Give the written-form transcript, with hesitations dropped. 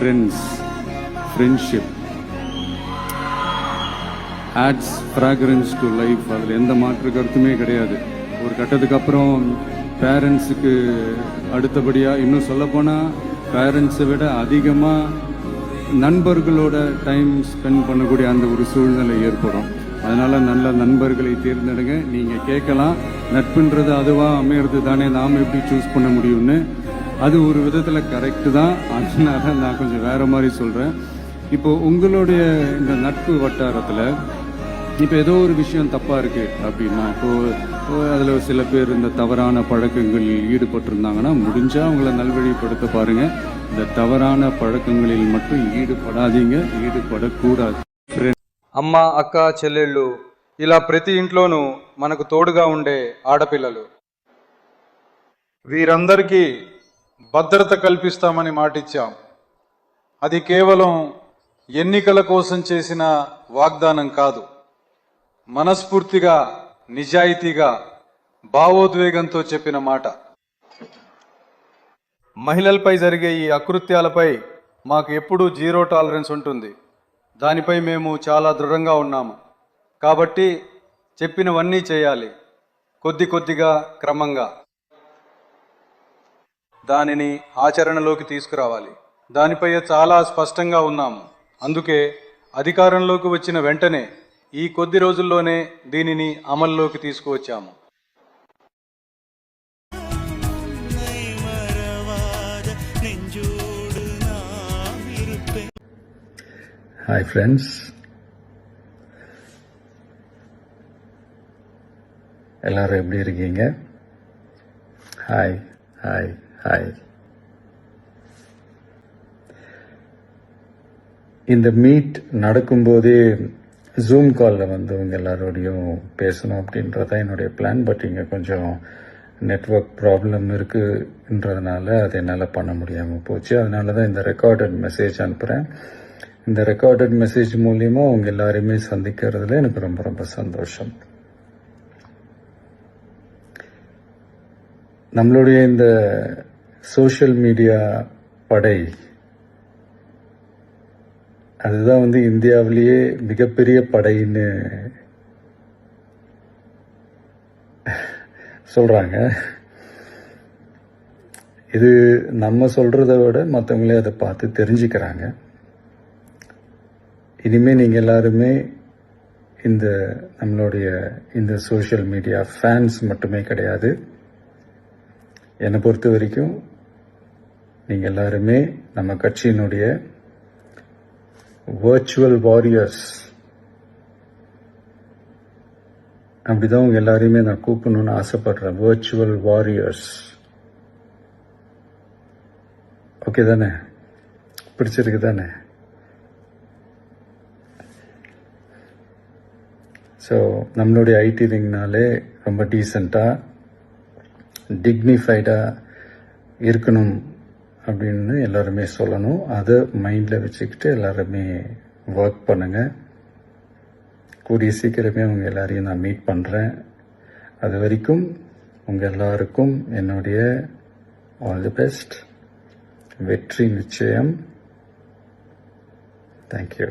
Friends, friendship ads fragrance to life. அதில் எந்த மாற்று கருத்துமே கிடையாது. ஒரு கட்டத்துக்கு அப்புறம் பேரண்ட்ஸுக்கு அடுத்தபடியாக, இன்னும் சொல்லப்போனால் பேரண்ட்ஸை விட அதிகமாக நண்பர்களோட டைம் ஸ்பெண்ட் பண்ணக்கூடிய அந்த ஒரு சூழ்நிலை ஏற்படும். அதனால் நல்ல நண்பர்களை தேர்ந்தெடுங்க. நீங்கள் கேட்கலாம், நட்புன்றது அதுவாக அமையிறது தானே, நாம் எப்படி சூஸ் பண்ண முடியும்னு. அது ஒரு விதத்தில் கரெக்டு தான். அதனால நான் கொஞ்சம் வேறு மாதிரி சொல்கிறேன். இப்போ உங்களுடைய இந்த நட்பு வட்டாரத்தில் இப்போ ஏதோ ஒரு விஷயம் தப்பாக இருக்குது அப்படின்னா, இப்போது அதில் சில பேர் இந்த தவறான பழக்கங்களில் ஈடுபட்டிருந்தாங்கன்னா முடிஞ்சால் அவங்கள நல்வழிப்படுத்த பாருங்கள். இந்த தவறான பழக்கங்களில் மட்டும் ஈடுபடாதீங்க, ஈடுபடக்கூடாது. అమ్మ, అక్క, చెల్లెళ్ళు ఇలా ప్రతి ఇంట్లోనూ మనకు తోడుగా ఉండే ఆడపిల్లలు. వీరందరికీ భద్రత కల్పిస్తామని మాటిచ్చాం. అది కేవలం ఎన్నికల కోసం చేసిన వాగ్దానం కాదు. మనస్ఫూర్తిగా, నిజాయితీగా, భావోద్వేగంతో చెప్పిన మాట. మహిళలపై జరిగే ఈ అకృత్యాలపై మాకు ఎప్పుడూ జీరో టాలరెన్స్ ఉంటుంది. దానిపై మేము చాలా దృఢంగా ఉన్నాము. కాబట్టి చెప్పినవన్నీ చేయాలి, కొద్ది కొద్దిగా, క్రమంగా. దానిని ఆచరణలోకి తీసుకురావాలి. దానిపై చాలా స్పష్టంగా ఉన్నాము. అందుకే అధికారంలోకి వచ్చిన వెంటనే ఈ కొద్ది రోజుల్లోనే దీనిని అమల్లోకి తీసుకువచ్చాము. Hi friends, எல்லாரும் எப்படி இருக்கீங்க? Hi hi hi. இந்த மீட் நடக்கும்போதே ஜூம் காலில் வந்து உங்கள் எல்லாரோடையும் பேசணும் அப்படின்றதான் என்னுடைய பிளான். பட் இங்கே கொஞ்சம் நெட்வொர்க் ப்ராப்ளம் இருக்குன்றதுனால அதை என்னால் பண்ண முடியாமல் போச்சு. அதனால தான் இந்த ரெக்கார்டட் மெசேஜ் அனுப்புகிறேன். இந்த ரெக்கார்டட் மெசேஜ் மூலிமா உங்கள் எல்லாரையுமே சந்திக்கிறதுல எனக்கு ரொம்ப ரொம்ப சந்தோஷம். நம்மளுடைய இந்த சோஷியல் மீடியா படை, அதுதான் வந்து இந்தியாவிலேயே மிகப்பெரிய படைன்னு சொல்றாங்க. இது நம்ம சொல்றதை விட மற்றவங்களே அதை பார்த்து தெரிஞ்சுக்கிறாங்க. இனிமே நீங்க எல்லாருமே இந்த நம்மளுடைய இந்த சோஷியல் மீடியா ஃபேன்ஸ் மட்டுமே கிடையாது. என்னை பொறுத்த வரைக்கும் நீங்க எல்லாருமே நம்ம கட்சியினுடைய வர்ச்சுவல் வாரியர்ஸ். அப்படிதான் உங்க எல்லாரையுமே நான் கூப்பிடணும்னு ஆசைப்படுறேன். Virtual warriors. ஓகே தானே? பிடிச்சிருக்கு தானே? ஸோ நம்மளுடைய ஐடி ரிங்னாலே ரொம்ப டீசெண்டாக, டிக்னிஃபைடாக இருக்கணும் அப்படின்னு எல்லாருமே சொல்லணும். அதை மைண்டில் வச்சுக்கிட்டு எல்லாருமே ஒர்க் பண்ணுங்கள். கூடிய சீக்கிரமே அவங்க எல்லாரையும் நான் மீட் பண்ணுறேன். அது வரைக்கும் உங்கள் எல்லாருக்கும் என்னுடைய ஆல் தி பெஸ்ட். வெற்றி நிச்சயம். தேங்க்யூ.